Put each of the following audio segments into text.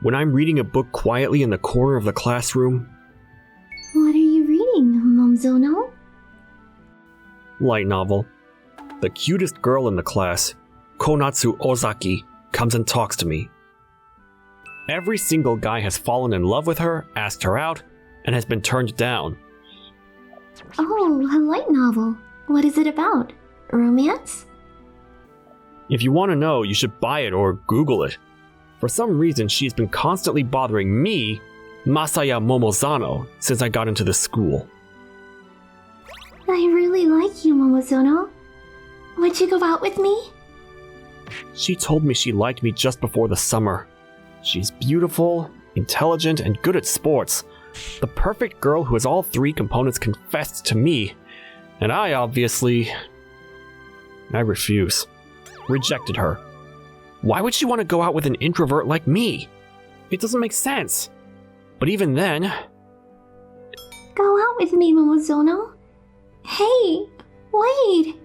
When I'm reading a book quietly in the corner of the classroom. What are you reading, Momzono? Light novel. The cutest girl in the class, Konatsu Ozaki, comes and talks to me. Every single guy has fallen in love with her, asked her out, and has been turned down. Oh, a light novel. What is it about? Romance? If you want to know, you should buy it or Google it. For some reason, she's been constantly bothering me, Masaya Momozano, since I got into the school. I really like you, Momozono. Would you go out with me? She told me she liked me just before the summer. She's beautiful, intelligent, and good at sports. The perfect girl who has all three components confessed to me. And I refuse. Rejected her. Why would she want to go out with an introvert like me? It doesn't make sense. But even then... Go out with me, Momozono. Hey, wait!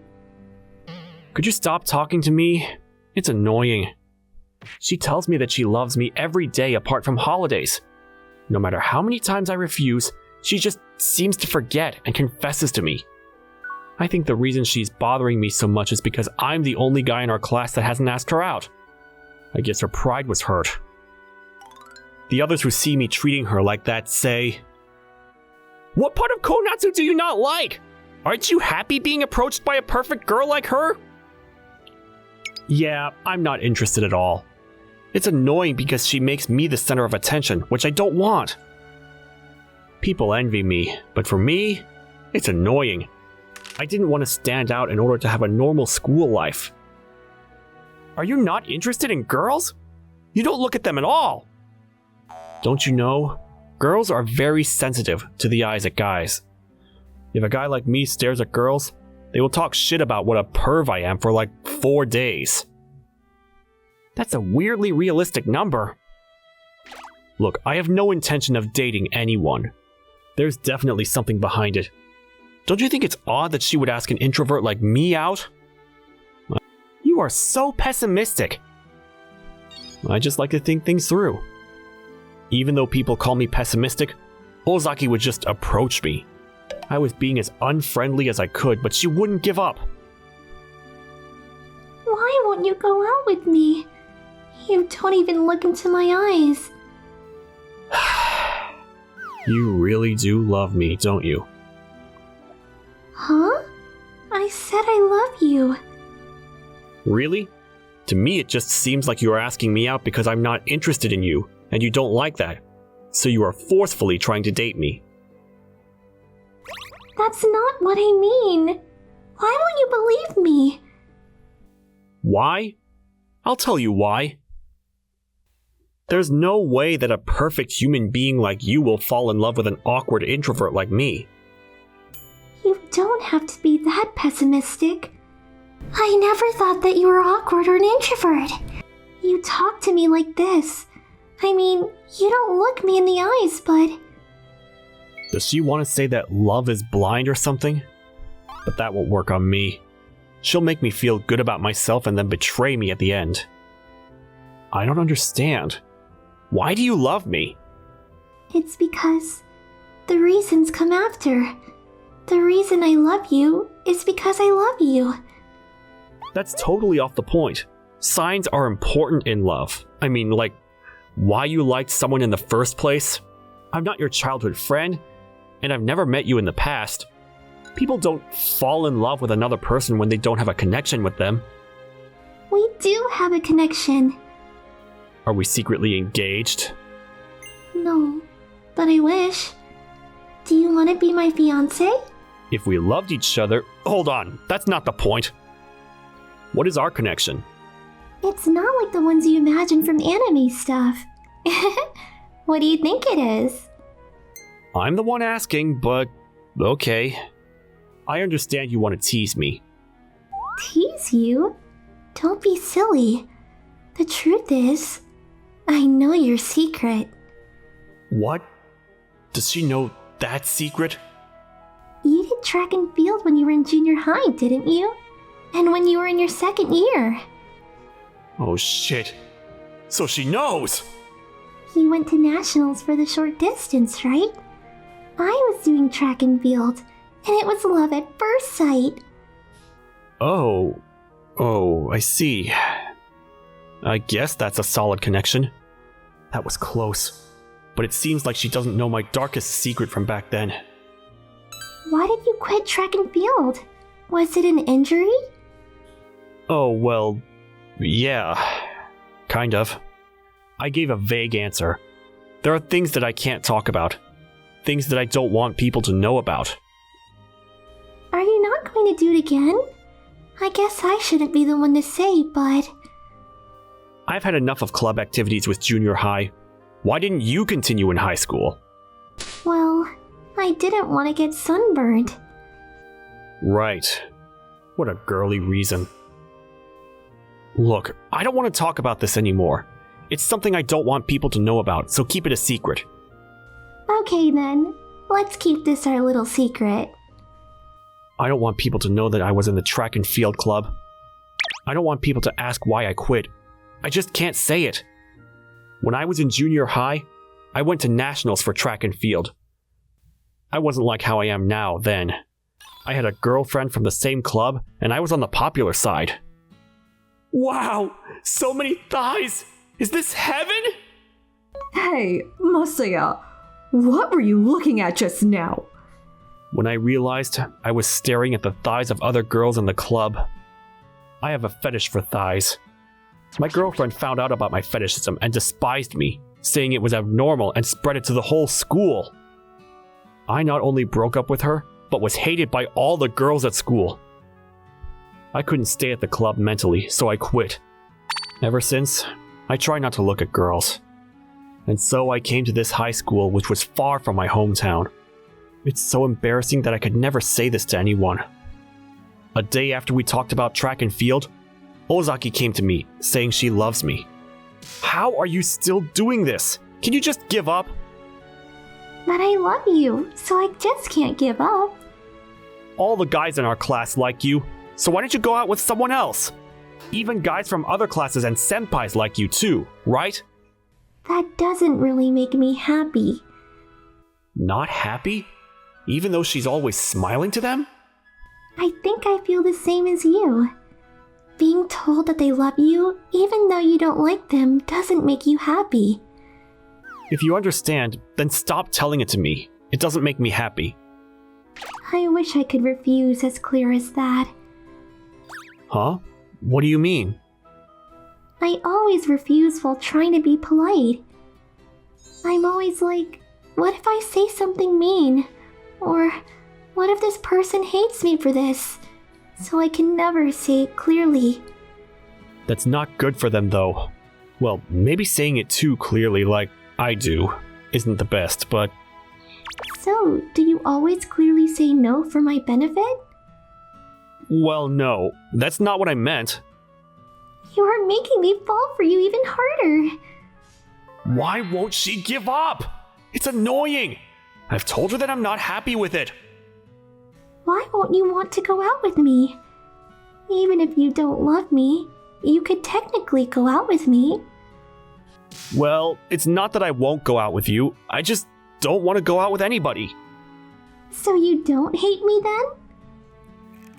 Could you stop talking to me? It's annoying. She tells me that she loves me every day apart from holidays. No matter how many times I refuse, she just seems to forget and confesses to me. I think the reason she's bothering me so much is because I'm the only guy in our class that hasn't asked her out. I guess her pride was hurt. The others who see me treating her like that say, "What part of Konatsu do you not like? Aren't you happy being approached by a perfect girl like her?" Yeah, I'm not interested at all. It's annoying because she makes me the center of attention, which I don't want. People envy me, but for me, it's annoying. I didn't want to stand out in order to have a normal school life. Are you not interested in girls? You don't look at them at all. Don't you know? Girls are very sensitive to the eyes of guys. If a guy like me stares at girls, they will talk shit about what a perv I am for like 4 days. That's a weirdly realistic number. Look, I have no intention of dating anyone. There's definitely something behind it. Don't you think it's odd that she would ask an introvert like me out? You are so pessimistic. I just like to think things through. Even though people call me pessimistic, Ozaki would just approach me. I was being as unfriendly as I could, but she wouldn't give up. Why won't you go out with me? You don't even look into my eyes. You really do love me, don't you? Huh? I said I love you. Really? To me, it just seems like you are asking me out because I'm not interested in you, and you don't like that. So you are forcefully trying to date me. That's not what I mean. Why won't you believe me? Why? I'll tell you why. There's no way that a perfect human being like you will fall in love with an awkward introvert like me. You don't have to be that pessimistic. I never thought that you were awkward or an introvert. You talk to me like this. I mean, you don't look me in the eyes, but... Does she want to say that love is blind or something? But that won't work on me. She'll make me feel good about myself and then betray me at the end. I don't understand. Why do you love me? It's because the reasons come after. The reason I love you is because I love you. That's totally off the point. Signs are important in love. I mean, like, why you liked someone in the first place? I'm not your childhood friend, and I've never met you in the past. People don't fall in love with another person when they don't have a connection with them. We do have a connection. Are we secretly engaged? No, but I wish. Do you want to be my fiancé? If we loved each other... Hold on, that's not the point. What is our connection? It's not like the ones you imagine from anime stuff. What do you think it is? I'm the one asking, but okay. I understand you want to tease me. Tease you? Don't be silly. The truth is, I know your secret. What? Does she know that secret? You did track and field when you were in junior high, didn't you? And when you were in your second year. Oh shit. So she knows! You went to nationals for the short distance, right? I was doing track and field, and it was love at first sight. Oh, I see. I guess that's a solid connection. That was close. But it seems like she doesn't know my darkest secret from back then. Why did you quit track and field? Was it an injury? Oh, well, yeah. Kind of. I gave a vague answer. There are things that I can't talk about. Things that I don't want people to know about. Are you not going to do it again? I guess I shouldn't be the one to say, but... I've had enough of club activities with junior high. Why didn't you continue in high school? Well, I didn't want to get sunburned. Right. What a girly reason. Look, I don't want to talk about this anymore. It's something I don't want people to know about, so keep it a secret. Okay then, let's keep this our little secret. I don't want people to know that I was in the track and field club. I don't want people to ask why I quit. I just can't say it. When I was in junior high, I went to nationals for track and field. I wasn't like how I am now then. I had a girlfriend from the same club, and I was on the popular side. Wow! So many thighs! Is this heaven? Hey, Masaya, what were you looking at just now? When I realized I was staring at the thighs of other girls in the club. I have a fetish for thighs. My girlfriend found out about my fetishism and despised me, saying it was abnormal and spread it to the whole school. I not only broke up with her, but was hated by all the girls at school. I couldn't stay at the club mentally, so I quit. Ever since, I try not to look at girls. And so I came to this high school, which was far from my hometown. It's so embarrassing that I could never say this to anyone. A day after we talked about track and field, Ozaki came to me, saying she loves me. How are you still doing this? Can you just give up? But I love you, so I just can't give up. All the guys in our class like you, so why don't you go out with someone else? Even guys from other classes and senpais like you too, right? That doesn't really make me happy. Not happy? Even though she's always smiling to them? I think I feel the same as you. Being told that they love you, even though you don't like them, doesn't make you happy. If you understand, then stop telling it to me. It doesn't make me happy. I wish I could refuse as clear as that. Huh? What do you mean? I always refuse while trying to be polite. I'm always like, what if I say something mean? Or, what if this person hates me for this? So I can never say it clearly. That's not good for them, though. Well, maybe saying it too clearly, like I do, isn't the best, but... So, do you always clearly say no for my benefit? Well, no. That's not what I meant. You are making me fall for you even harder. Why won't she give up? It's annoying. I've told her that I'm not happy with it. Why won't you want to go out with me? Even if you don't love me, you could technically go out with me. Well, it's not that I won't go out with you. I just don't want to go out with anybody. So you don't hate me then?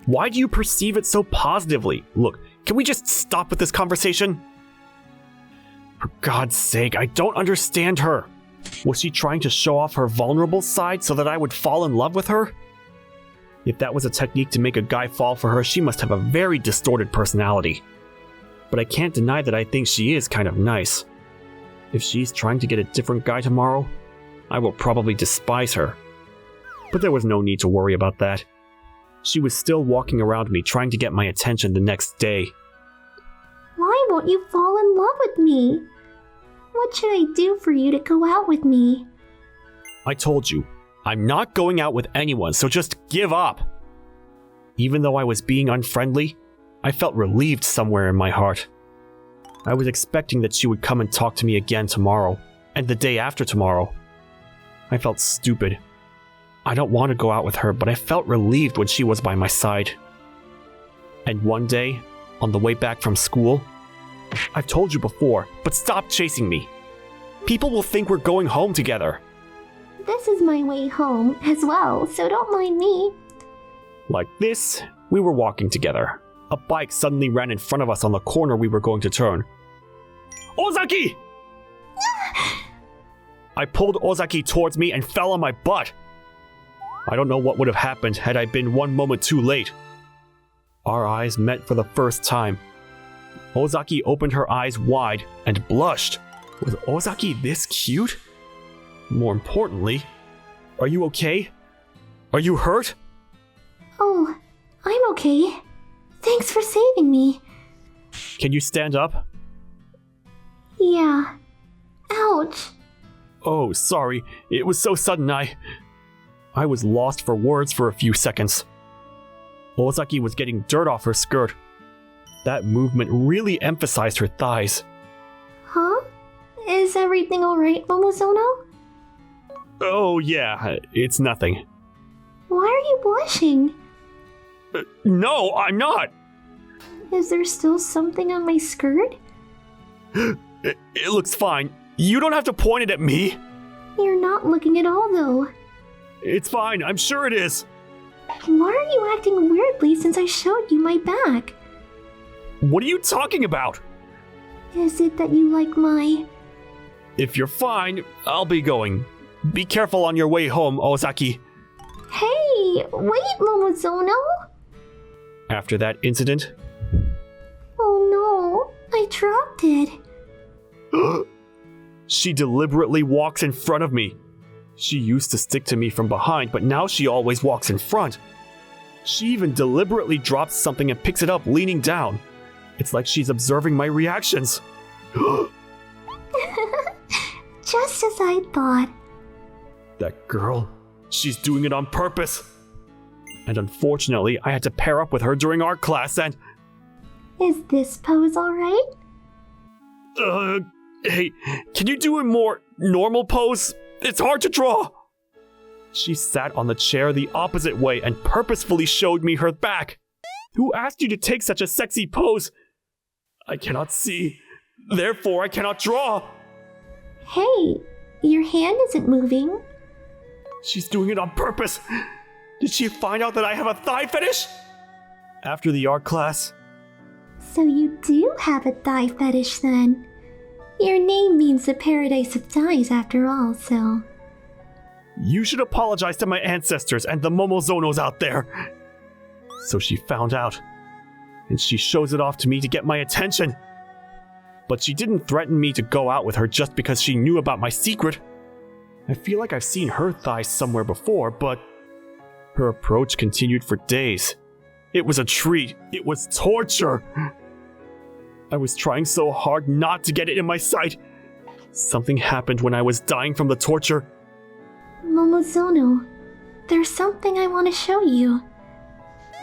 Why do you perceive it so positively? Look, can we just stop with this conversation? For God's sake, I don't understand her. Was she trying to show off her vulnerable side so that I would fall in love with her? If that was a technique to make a guy fall for her, she must have a very distorted personality. But I can't deny that I think she is kind of nice. If she's trying to get a different guy tomorrow, I will probably despise her. But there was no need to worry about that. She was still walking around me trying to get my attention the next day. Why won't you fall in love with me? What should I do for you to go out with me? I told you, I'm not going out with anyone, so just give up. Even though I was being unfriendly, I felt relieved somewhere in my heart. I was expecting that she would come and talk to me again tomorrow, and the day after tomorrow. I felt stupid. I don't want to go out with her, but I felt relieved when she was by my side. And one day, on the way back from school, I've told you before, but stop chasing me. People will think we're going home together. This is my way home as well, so don't mind me. Like this, we were walking together. A bike suddenly ran in front of us on the corner we were going to turn. Ozaki! I pulled Ozaki towards me and fell on my butt. I don't know what would have happened had I been one moment too late. Our eyes met for the first time. Ozaki opened her eyes wide and blushed. Was Ozaki this cute? More importantly, are you okay? Are you hurt? Oh, I'm okay. Thanks for saving me. Can you stand up? Yeah. Ouch. Oh, sorry. It was so sudden I was lost for words for a few seconds. Ozaki was getting dirt off her skirt. That movement really emphasized her thighs. Huh? Is everything alright, Momozono? Oh yeah, it's nothing. Why are you blushing? No, I'm not! Is there still something on my skirt? It looks fine. You don't have to point it at me. You're not looking at all, though. It's fine, I'm sure it is. Why are you acting weirdly since I showed you my back? What are you talking about? Is it that you like my... If you're fine, I'll be going. Be careful on your way home, Ozaki. Hey, wait, Momozono! After that incident... Oh no, I dropped it. She deliberately walks in front of me. She used to stick to me from behind, but now she always walks in front. She even deliberately drops something and picks it up, leaning down. It's like she's observing my reactions. Just as I thought. That girl, she's doing it on purpose. And unfortunately, I had to pair up with her during art class and... Is this pose alright? Hey, can you do a more normal pose? It's hard to draw. She sat on the chair the opposite way and purposefully showed me her back. Who asked you to take such a sexy pose? I cannot see, therefore I cannot draw. Hey, your hand isn't moving. She's doing it on purpose. Did she find out that I have a thigh fetish? After the art class... So you do have a thigh fetish then. Your name means the paradise of thighs after all, so... You should apologize to my ancestors and the Momozonos out there. So she found out. And she shows it off to me to get my attention. But she didn't threaten me to go out with her just because she knew about my secret. I feel like I've seen her thighs somewhere before, but... Her approach continued for days. It was a treat. It was torture. I was trying so hard not to get it in my sight. Something happened when I was dying from the torture. Momozono, there's something I want to show you.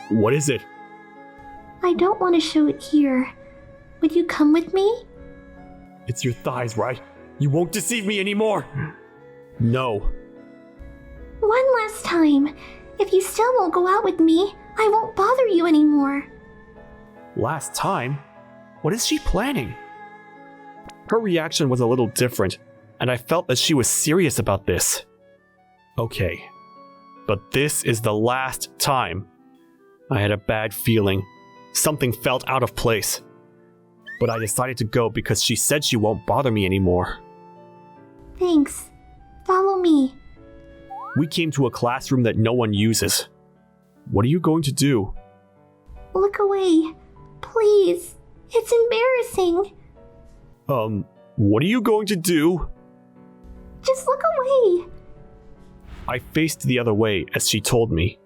What is it? I don't want to show it here. Would you come with me? It's your thighs, right? You won't deceive me anymore. No. One last time. If you still won't go out with me, I won't bother you anymore. Last time? What is she planning? Her reaction was a little different, and I felt that she was serious about this. Okay, but this is the last time. I had a bad feeling. Something felt out of place. But I decided to go because she said she won't bother me anymore. Thanks. Follow me. We came to a classroom that no one uses. What are you going to do? Look away. Please. It's embarrassing. What are you going to do? Just look away. I faced the other way as she told me.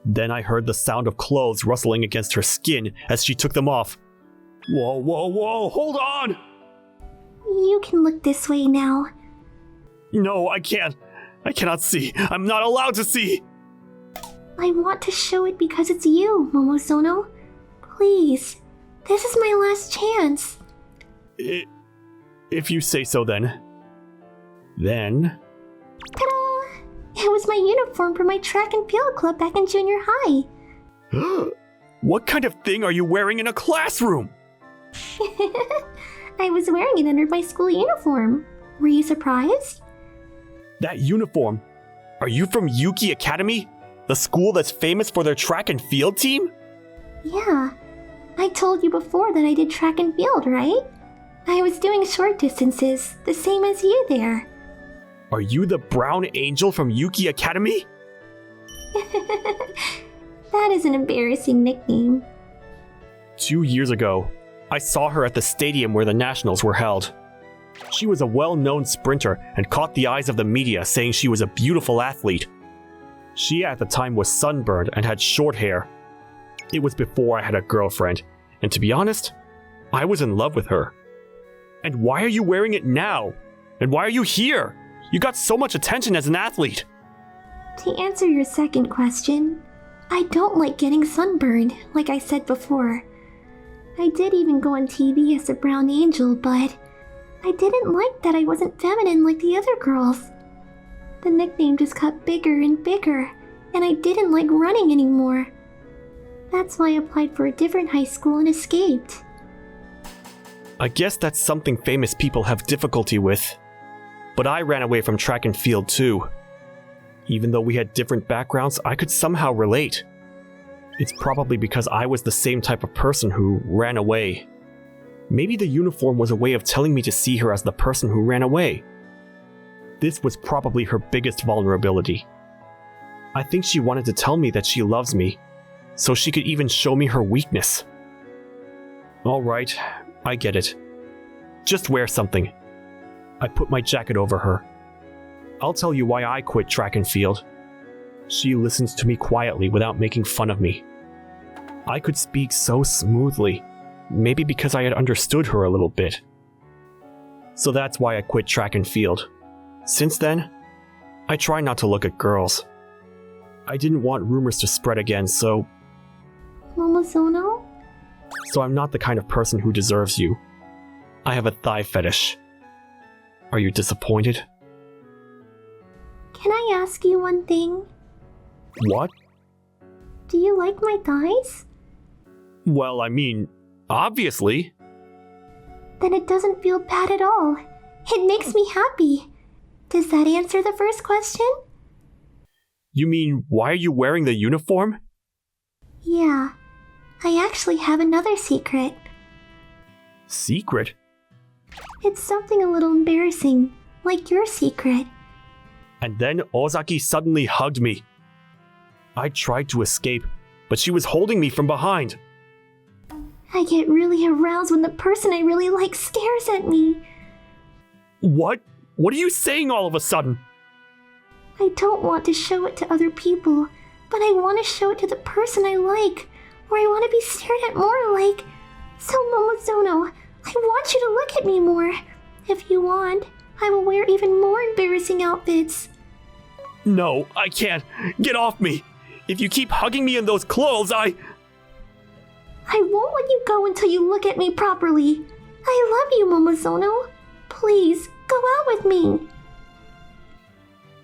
Then I heard the sound of clothes rustling against her skin as she took them off. Whoa, whoa, whoa, hold on! You can look this way now. No, I can't. I cannot see. I'm not allowed to see. I want to show it because it's you, Momozono. Please. This is my last chance. If you say so, then. Then... Ta-da! It was my uniform for my track and field club back in junior high. What kind of thing are you wearing in a classroom? I was wearing it under my school uniform. Were you surprised? That uniform! Are you from Yuki Academy? The school that's famous for their track and field team? Yeah. I told you before that I did track and field, right? I was doing short distances, the same as you there. Are you the brown angel from Yuki Academy? That is an embarrassing nickname. 2 years ago, I saw her at the stadium where the nationals were held. She was a well-known sprinter and caught the eyes of the media saying she was a beautiful athlete. She at the time was sunburned and had short hair. It was before I had a girlfriend, and to be honest, I was in love with her. And why are you wearing it now? And why are you here? You got so much attention as an athlete. To answer your second question, I don't like getting sunburned, like I said before. I did even go on TV as a brown angel, but I didn't like that I wasn't feminine like the other girls. The nickname just got bigger and bigger, and I didn't like running anymore. That's why I applied for a different high school and escaped. I guess that's something famous people have difficulty with. But I ran away from track and field too. Even though we had different backgrounds, I could somehow relate. It's probably because I was the same type of person who ran away. Maybe the uniform was a way of telling me to see her as the person who ran away. This was probably her biggest vulnerability. I think she wanted to tell me that she loves me, so she could even show me her weakness. Alright, I get it. Just wear something. I put my jacket over her. I'll tell you why I quit track and field. She listens to me quietly without making fun of me. I could speak so smoothly, maybe because I had understood her a little bit. So that's why I quit track and field. Since then, I try not to look at girls. I didn't want rumors to spread again, so Momozono? I'm not the kind of person who deserves you. I have a thigh fetish. Are you disappointed? Can I ask you one thing? What? Do you like my thighs? Well, I mean, obviously. Then it doesn't feel bad at all. It makes me happy. Does that answer the first question? You mean, why are you wearing the uniform? Yeah. I actually have another secret. Secret? It's something a little embarrassing, like your secret. And then Ozaki suddenly hugged me. I tried to escape, but she was holding me from behind. I get really aroused when the person I really like stares at me. What? What are you saying all of a sudden? I don't want to show it to other people, but I want to show it to the person I like, or I want to be stared at more like. So Momozono, I want you to look at me more. If you want, I will wear even more embarrassing outfits. No, I can't. Get off me. If you keep hugging me in those clothes, I won't let you go until you look at me properly. I love you, Momozono. Please, go out with me.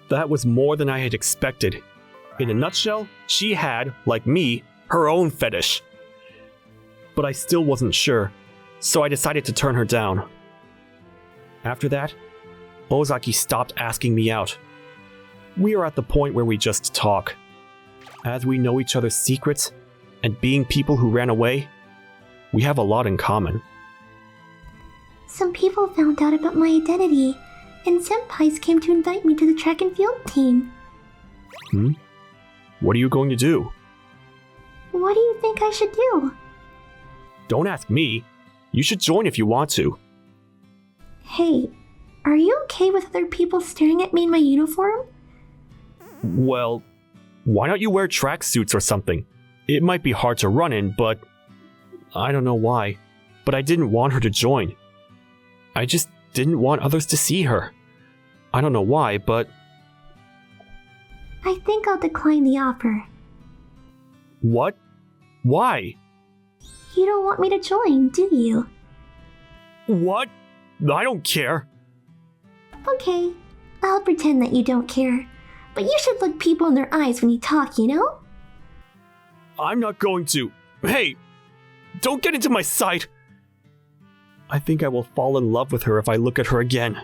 That was more than I had expected. In a nutshell, she had, like me, her own fetish. But I still wasn't sure, so I decided to turn her down. After that, Ozaki stopped asking me out. We are at the point where we just talk. As we know each other's secrets, and being people who ran away, we have a lot in common. Some people found out about my identity, and senpais came to invite me to the track and field team. What are you going to do? What do you think I should do? Don't ask me. You should join if you want to. Hey, are you okay with other people staring at me in my uniform? Well, why don't you wear tracksuits or something? It might be hard to run in, but I don't know why. But I didn't want her to join. I just didn't want others to see her. I don't know why, but I think I'll decline the offer. What? Why? You don't want me to join, do you? What? I don't care. Okay, I'll pretend that you don't care. But you should look people in their eyes when you talk, you know? I'm not going to. Hey, don't get into my sight. I think I will fall in love with her if I look at her again.